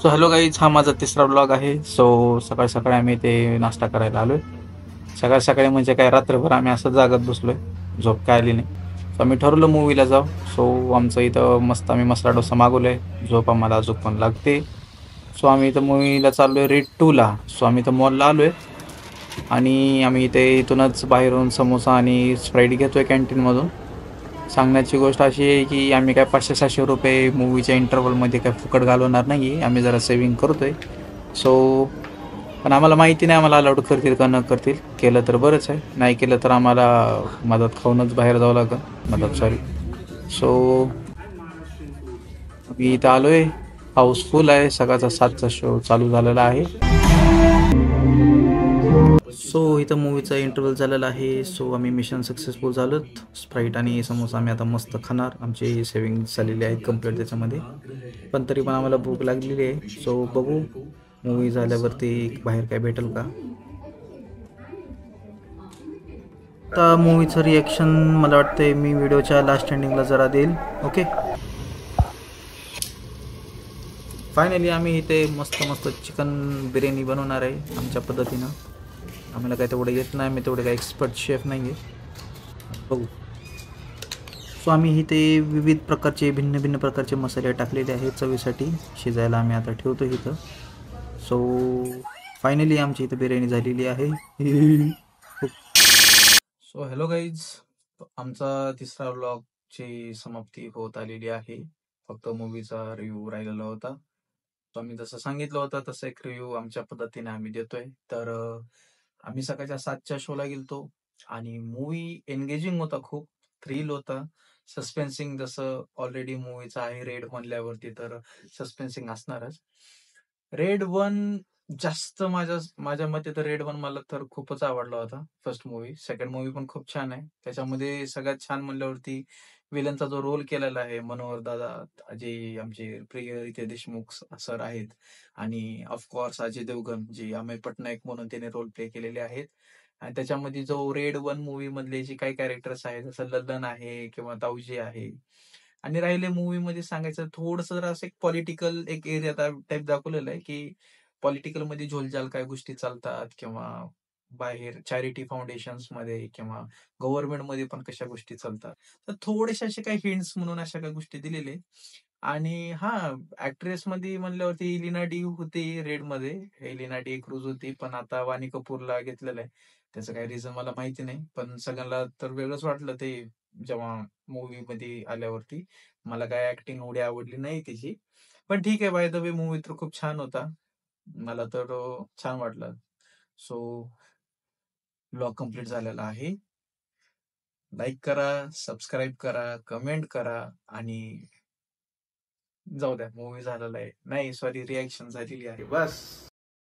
So hello guys, हा माझा तिसरा ब्लॉग आहे. सकाळी सकाळी आम्ही ते नाश्ता करायला आलोय. सकाळी सकाळी म्हणजे काय, रात्रभर आम्ही असं जागत बसलोय, झोप काय आली नाही. सो आम्ही ठरवलं मूवीला जाऊ. आमचं इथं मस्त आम्ही मसाला डोसा मागवलाय. झोप आम्हाला अजून पण लागते. आम्ही इथं मूवीला चाललोय रेड 2ला. आम्ही इथं मॉलला आलोय आणि आम्ही इथूनच बाहेरून समोसा आणि स्प्राईट घेतोय कॅन्टीनमधून. सांगण्याची गोष्ट अशी आहे की आम्ही काय 500-600 रुपये मूवीच्या इंटरवलमध्ये काय फुकट घालवणार नाही आहे. आम्ही जरा सेविंग करतोय. सो पण आम्हाला माहिती नाही आम्हाला अलाउड करतील का न करतील. केलं तर बरंच आहे, नाही केलं तर आम्हाला मदत खाऊनच बाहेर जावं लागेल. मदत सॉरी. सो मी इथं आलोय. हाऊसफुल आहे. सकाळचा 7चा शो चालू झालेला आहे. इथं मूवीचा इंटरव्हल झालेला आहे. आम्ही मिशन सक्सेसफुल झालोत. स्प्राईट आणि समोसा आम्ही आता मस्त खाणार. आमचे सेविंग झालेले आहेत कंप्लीट त्याच्यामध्ये. पण तरी पण आम्हाला भूक लागलेली आहे. बघू मूवी झाल्यावरती बाहेर काय भेटेल का. आता मूवीचं रिॲक्शन मला वाटतंय मी व्हिडिओच्या लास्ट एंडिंगला जरा देईल. ओके. फायनली आम्ही इथे मस्त मस्त चिकन बिर्याणी बनवणार आहे आमच्या पद्धतीनं. आम्हाला काय तेवढं येत नाही, मी तेवढे काय एक्सपर्ट शेफ नाही आहे. बघू. आम्ही इथे विविध प्रकारचे भिन्न भिन्न प्रकारचे मसाले टाकलेले आहेत चवीसाठी. शिजायला आम्ही आता ठेवतो इथं. फायनली आमची इथं बिर्याणी झालेली आहे. हॅलो गाईज, आमचा तिसरा व्लॉगची समाप्ती होत आलेली आहे. फक्त मूवीचा रिव्ह्यू राहिलेला होता. आम्ही जसं सांगितलं होतं तसं एक रिव्ह्यू आमच्या पद्धतीने आम्ही देतोय. तर आम्ही सकाळच्या 7च्या शोला गेलतो आणि मूवी एंगेजिंग होता, खूप थ्रिल होता, सस्पेन्सिंग. जसं ऑलरेडी मूवीचा आहे रेड म्हणल्यावरती तर सस्पेन्सिंग असणारच. रेड 1 जास्त माझ्या मते तर रेड 1 मला तर खूपच आवडला होता. First movie. सेकंड मूवी पण खूप छान आहे. त्याच्यामध्ये सगळ्यात छान म्हणल्यावरती विलनचा जो रोल केलेला आहे मनोहर दादा, जे आमचे प्रिय रितेश देशमुख सर आहेत, आणि ऑफकोर्स अजय देवगण, जे अमेय पटनायक म्हणून त्याने रोल प्ले केलेले आहेत. आणि त्याच्यामध्ये जो रेड 1 मूवी मधले जे काही कॅरेक्टर्स आहेत, जसं ललन आहे किंवा ताऊजी आहे. आणि राहिले मूवी मध्ये सांगायचं थोडस जरा असं एक पॉलिटिकल एक एरिया टाईप दाखवलेलं आहे की पॉलिटिकल मध्ये झोलझाल काय गोष्टी चालतात, किंवा बाहेर चॅरिटी फाउंडेशन्स मध्ये किंवा गव्हर्नमेंट मध्ये पण कशा गोष्टी चालतात. तर थोडेसे असे काही हिंट्स म्हणून अशा काही गोष्टी दिलेले. आणि हा, ऍक्ट्रेस मध्ये म्हणल्यावरती एलिना डी होती रेड मध्ये. एलिना डी क्रूज होती, पण आता वाणी कपूरला घेतलेलं आहे. त्याचं काही रिझन मला माहिती नाही, पण सगळ्यांना तर वेगळंच वाटलं ते जेव्हा मूवी मध्ये आल्यावरती. मला काय ऍक्टिंग एवढी आवडली नाही तिची, पण ठीक आहे. बाय द वे मूवी तर खूप छान होता. मला तर छान वाटलं. सो ब्लॉग कम्प्लीट झालेला आहे. लाईक करा, सबस्क्राईब करा, कमेंट करा, आणि जाऊ द्या, मूवी झालेला आहे, नाही सॉरी, रिॲक्शन झालेली आहे, बस.